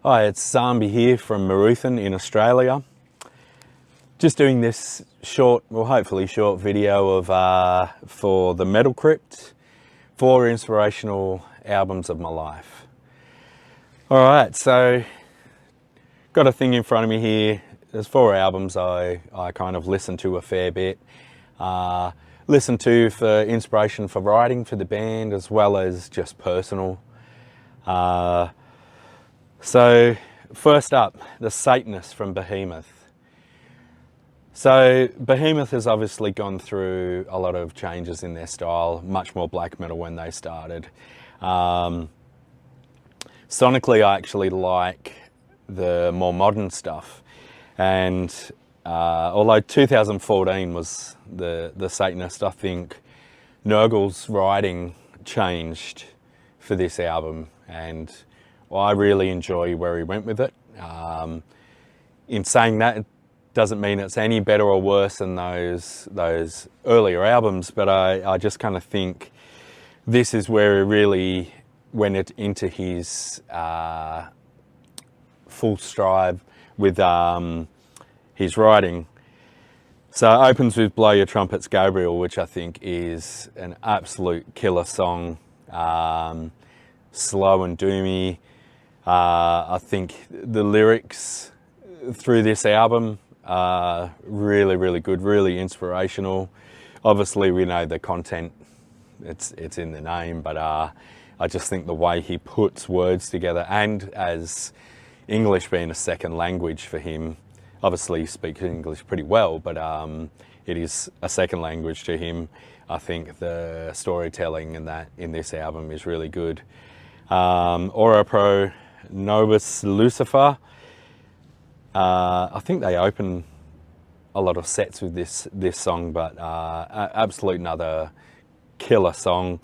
Hi, it's Nzambi here from MIRUTHAN in Australia. Just doing this short, well hopefully short video of for the Metal Crypt, 4 inspirational albums of my life. Alright, so got a thing in front of me here. There's 4 albums I kind of listen to a fair bit. Listen to for inspiration for writing for the band as well as just personal. So first up, The Satanist from Behemoth. So Behemoth has obviously gone through a lot of changes in their style, much more black metal when they started. Sonically, I actually like the more modern stuff. And although 2014 was the Satanist, I think Nurgle's writing changed for this album, and I really enjoy where he went with it. In saying that, it doesn't mean it's any better or worse than those earlier albums, but I just kind of think this is where he really went into his full stride with his writing. So it opens with Blow Your Trumpets, Gabriel, which I think is an absolute killer song. Slow and doomy. I think the lyrics through this album are really, really good, really inspirational. Obviously, we know the content, it's in the name, but I just think the way he puts words together, and as English being a second language for him, obviously he speaks English pretty well, but it is a second language to him. I think the storytelling in this album is really good. Ora Pro Nobis Lucifer. I think they open a lot of sets with this song, but absolute another killer song.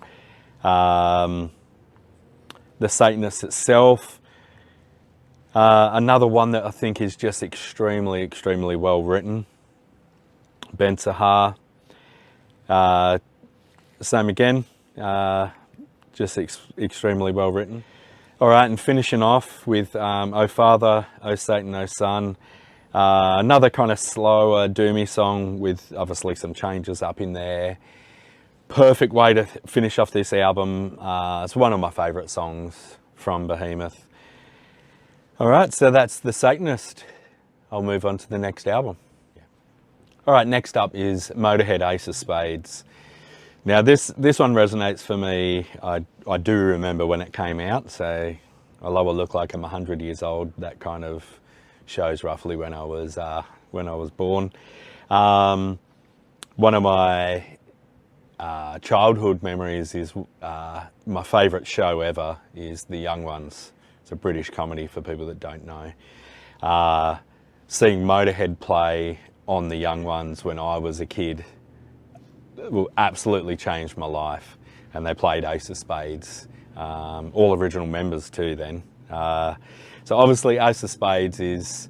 The Satanist itself, another one that I think is just extremely well written. Ben Sahar, same again, just extremely well written. All right, and finishing off with O Father, O Satan, O Son. Another kind of slower, doomy song with obviously some changes up in there. Perfect way to finish off this album. It's one of my favourite songs from Behemoth. All right, so that's The Satanist. I'll move on to the next album. All right, next up is Motohead, Ace of Spades. Now this one resonates for me. I do remember when it came out, so although I look like I'm 100 years old, that kind of shows roughly when I was born. One of my childhood memories is my favourite show ever is The Young Ones. It's a British comedy for people that don't know. Seeing Motohead play on The Young Ones when I was a kid will absolutely changed my life, and they played Ace of Spades, all original members too then. So obviously Ace of Spades is,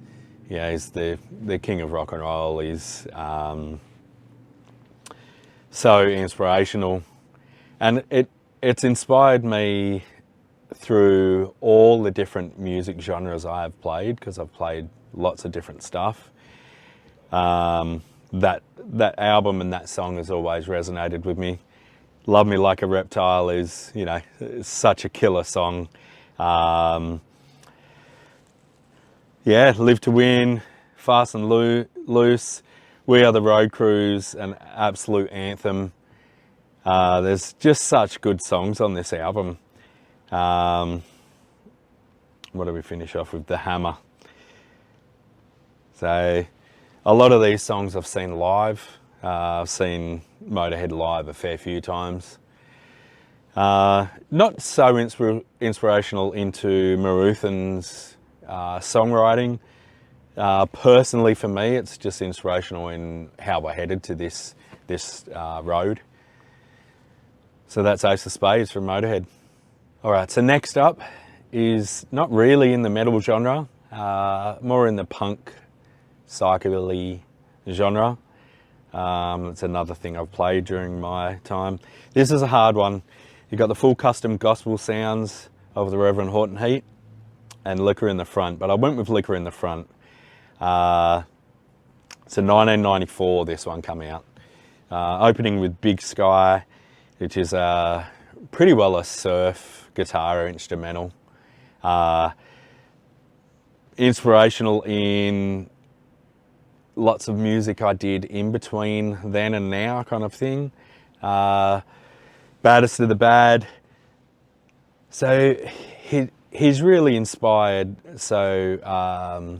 he's the king of rock and roll. He's so inspirational, and it's inspired me through all the different music genres I have played, because I've played lots of different stuff. That album and that song has always resonated with me. Love Me Like a Reptile is, such a killer song. Live to Win, Fast and Loose, We Are the Road Crews, an absolute anthem. There's just such good songs on this album. What do we finish off with? The Hammer. So a lot of these songs I've seen live. I've seen Motohead live a fair few times. Not so inspirational into MIRUTHAN's songwriting. Personally for me, it's just inspirational in how I headed to this road. So that's Ace of Spades from Motohead. All right, so next up is not really in the metal genre, more in the punk, psychobilly genre. It's another thing I've played during my time. This is a hard one. You've got the full custom gospel sounds of the Reverend Horton Heat. and Liquor in the Front, but I went with Liquor in the Front. So 1994, this one came out. Opening with Big Sky, which is pretty well a surf guitar instrumental. Inspirational in lots of music I did in between then and now kind of thing. Baddest of the Bad. So he's really inspired. So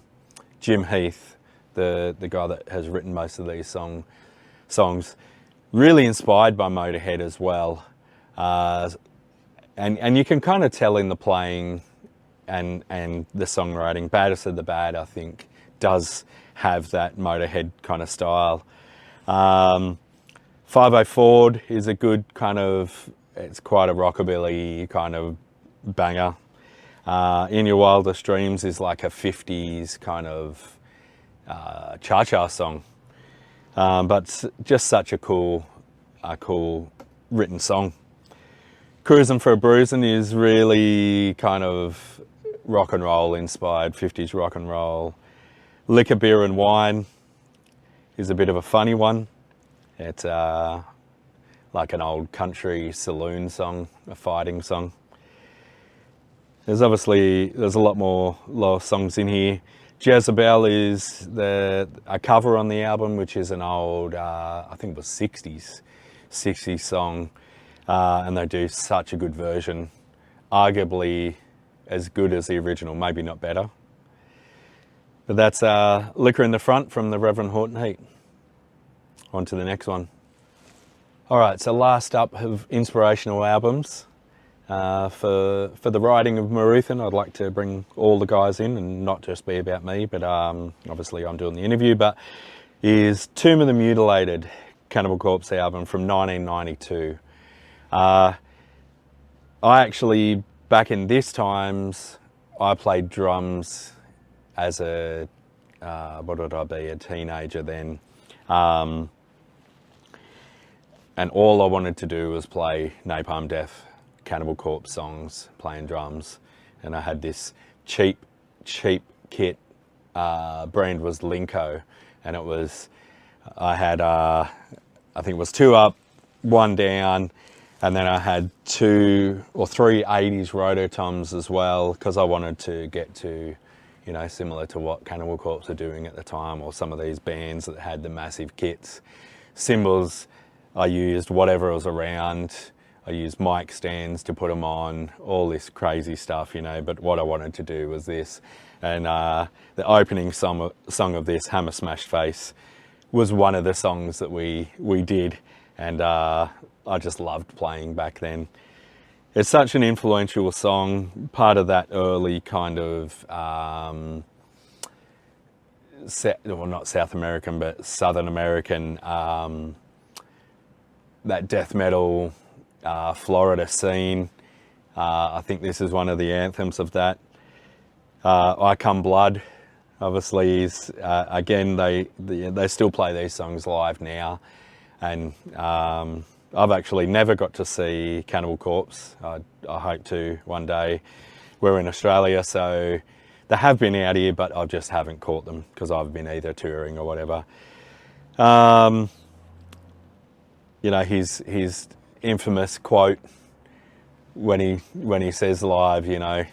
Jim Heath, the guy that has written most of these songs, really inspired by Motohead as well. And you can kind of tell in the playing and the songwriting. Baddest of the Bad, I think, does have that Motohead kind of style. 5 Ford is a good kind of, it's quite a rockabilly kind of banger. In Your Wildest Dreams is like a 50s kind of cha-cha song. But just such a cool written song. Cruising for a Bruisin' is really kind of rock and roll inspired, 50s rock and roll. Liquor, Beer and Wine is a bit of a funny one. It's like an old country saloon song, a fighting song. There's a lot more songs in here. Jezebel is a cover on the album, which is an old, I think it was 60s song. And they do such a good version, arguably as good as the original, maybe not better. But that's Liquor in the Front from the Reverend Horton Heat. On to the next one. All right, so last up of inspirational albums. For the writing of MIRUTHAN, I'd like to bring all the guys in and not just be about me, but obviously I'm doing the interview, but is Tomb of the Mutilated, Cannibal Corpse album from 1992. I actually, back in these times, I played drums as a teenager then. And all I wanted to do was play Napalm Death, Cannibal Corpse songs, playing drums. And I had this cheap kit, brand was Linko. And it was, I had, I think it was 2 up, 1 down. And then I had 2 or 3 80s rototoms as well, because I wanted to get to, you know, similar to what Cannibal Corpse are doing at the time, or some of these bands that had the massive kits. Cymbals, I used whatever was around. I used mic stands to put them on, all this crazy stuff, you know, but what I wanted to do was this. And the opening song of this, Hammer Smashed Face, was one of the songs that we did. And I just loved playing back then. It's such an influential song, part of that early kind of, well, not South American, but Southern American, that death metal, Florida scene. I think this is one of the anthems of that. I Come Blood, obviously, is, again, they still play these songs live now. And I've actually never got to see Cannibal Corpse. I hope to one day. We're in Australia, so they have been out here, but I just haven't caught them because I've been either touring or whatever. You know, his infamous quote when he says live, you know,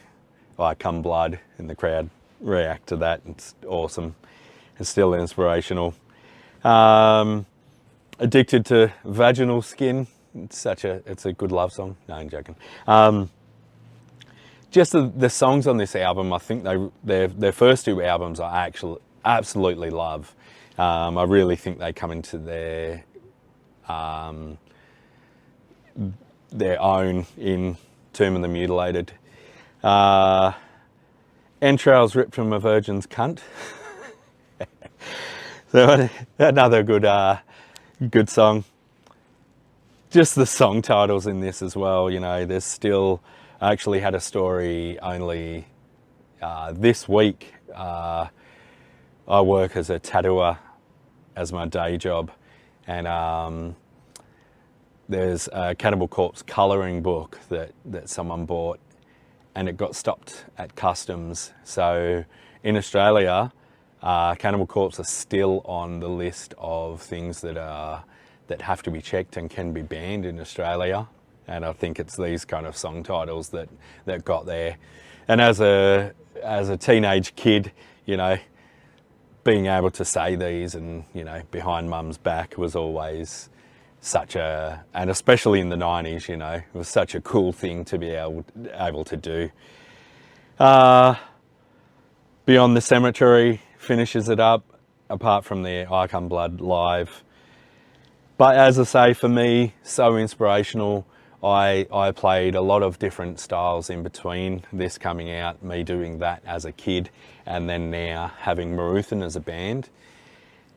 I come blood, and the crowd react to that. It's awesome. It's still inspirational. Addicted to Vaginal Skin. It's a good love song. No, I'm joking. Just the songs on this album, I think their first 2 albums I actually absolutely love. I really think they come into their own in Tomb of the Mutilated. Entrails Ripped from a Virgin's Cunt. So another good song. Just the song titles in this as well, you know, there's still, I actually had a story only this week. I work as a tattooer as my day job, and there's a Cannibal Corpse colouring book that someone bought, and it got stopped at customs. So in Australia, Cannibal Corpse are still on the list of things that have to be checked and can be banned in Australia. And I think it's these kind of song titles that got there. And as a teenage kid, you know, being able to say these and, you know, behind mum's back was always such a, and especially in the 90s, you know, it was such a cool thing to be able to do. Beyond the Cemetery finishes it up, apart from the I Come Blood live. But as I say, for me, so inspirational. I played a lot of different styles in between this coming out, me doing that as a kid, and then now having MIRUTHAN as a band.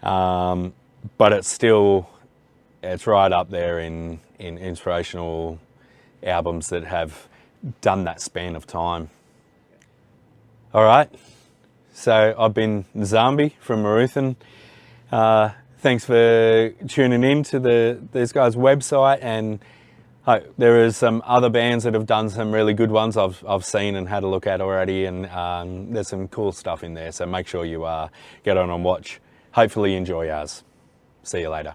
But it's right up there in inspirational albums that have done that span of time. All right, so I've been Nzambi from MIRUTHAN. Thanks for tuning in to these guys' website, and there is some other bands that have done some really good ones I've seen and had a look at already, and there's some cool stuff in there, so make sure you get on and watch. Hopefully enjoy ours. See you later.